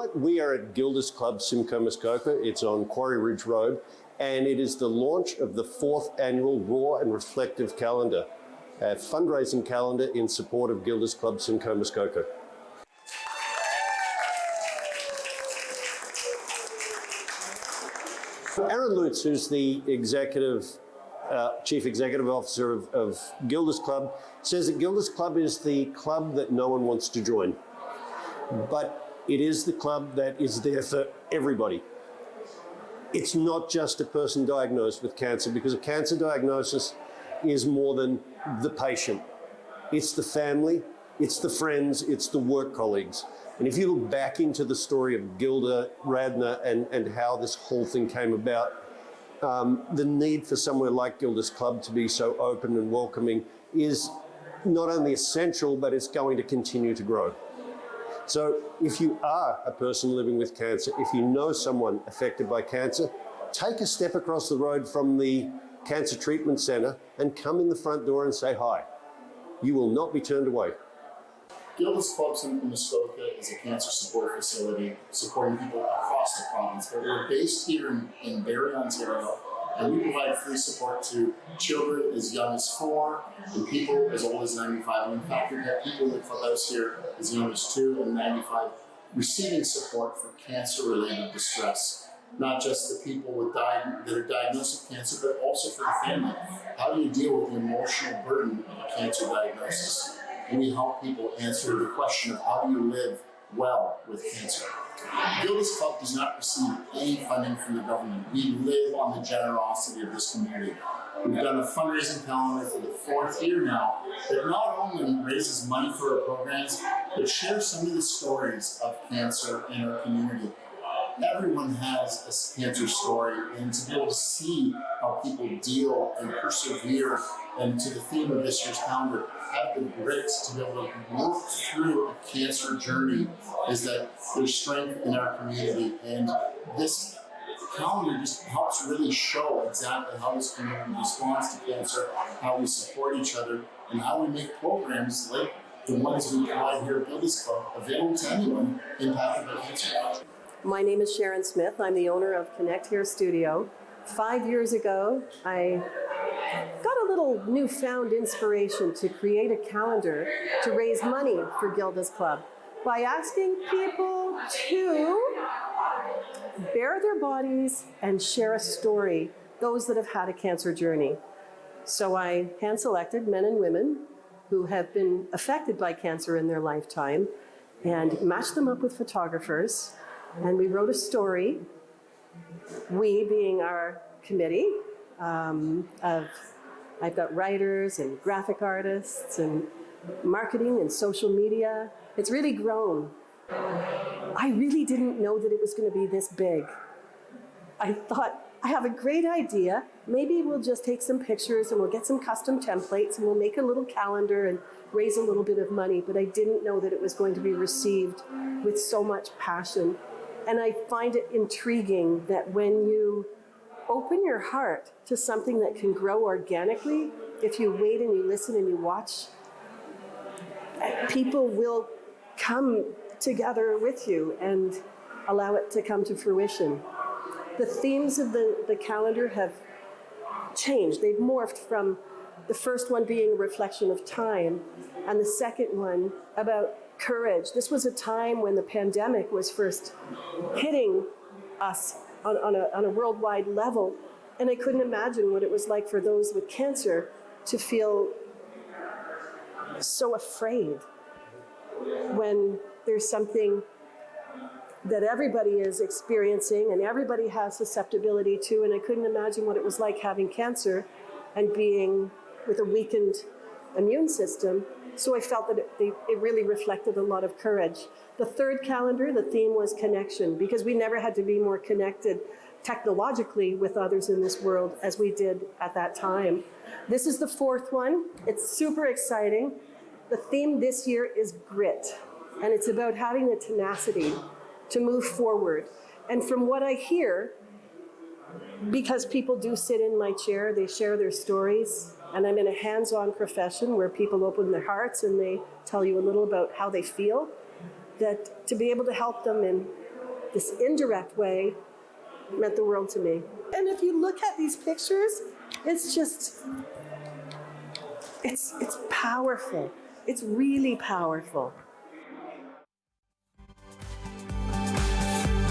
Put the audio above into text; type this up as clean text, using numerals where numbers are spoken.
tonight we are at Gilda's Club, Simcoe, Muskoka. It's on Quarry Ridge Road, and it is the launch of the 4th annual Raw and Reflective Calendar, a fundraising calendar in support of Gilda's Club, Simcoe, Muskoka. Aaron Lutz, who's the Chief Executive Officer of Gilda's Club, says that Gilda's Club is the club that no one wants to join. But it is the club that is there for everybody. It's not just a person diagnosed with cancer, because a cancer diagnosis is more than the patient. It's the family, it's the friends, it's the work colleagues. And if you look back into the story of Gilda Radner and how this whole thing came about, the need for somewhere like Gilda's Club to be so open and welcoming is not only essential, but it's going to continue to grow. So if you are a person living with cancer, if you know someone affected by cancer, take a step across the road from the Cancer Treatment Centre and come in the front door and say hi. You will not be turned away. Gilda's Club in Muskoka is a cancer support facility supporting people across the province. But we're based here in Barrie, Ontario, and we provide free support to children as young as 4 and people as old as 95. And in fact, we've had people in the clubhouse here as young as 2 and 95 receiving support for cancer-related distress. Not just the people that are diagnosed with cancer, but also for the family. How do you deal with the emotional burden of a cancer diagnosis? We help people answer the question of how do you live well with cancer. Gilda's Club does not receive any funding from the government. We live on the generosity of this community. We've done a fundraising calendar for the 4th year now that not only raises money for our programs, but shares some of the stories of cancer in our community. Everyone has a cancer story, and to be able to see how people deal and persevere, and to the theme of this year's calendar, have the grit to be able to work through a cancer journey, is that there's strength in our community. And this calendar just helps really show exactly how this community responds to cancer, how we support each other, and how we make programs like the ones we provide here at Gilda's Club available to anyone impacted by cancer. My name is Sharon Smith. I'm the owner of Connect Hair Studio. 5 years ago, I got a little newfound inspiration to create a calendar to raise money for Gilda's Club by asking people to bare their bodies and share a story, those that have had a cancer journey. So I hand-selected men and women who have been affected by cancer in their lifetime and matched them up with photographers. And we wrote a story, we being our committee I've got writers and graphic artists and marketing and social media. It's really grown. I really didn't know that it was going to be this big. I thought, I have a great idea. Maybe we'll just take some pictures and we'll get some custom templates and we'll make a little calendar and raise a little bit of money. But I didn't know that it was going to be received with so much passion. And I find it intriguing that when you open your heart to something that can grow organically, if you wait and you listen and you watch, people will come together with you and allow it to come to fruition. The themes of the calendar have changed. They've morphed from the first one being a reflection of time and the second one about courage. This was a time when the pandemic was first hitting us on a worldwide level, and I couldn't imagine what it was like for those with cancer to feel so afraid when there's something that everybody is experiencing and everybody has susceptibility to, and I couldn't imagine what it was like having cancer and being with a weakened immune system. So I felt that it really reflected a lot of courage. The third calendar, the theme was connection, because we never had to be more connected technologically with others in this world as we did at that time. This is the fourth one. It's super exciting. The theme this year is grit, and it's about having the tenacity to move forward. And from what I hear, because people do sit in my chair, they share their stories, and I'm in a hands-on profession where people open their hearts and they tell you a little about how they feel, that to be able to help them in this indirect way meant the world to me. And if you look at these pictures, it's just, it's powerful. It's really powerful.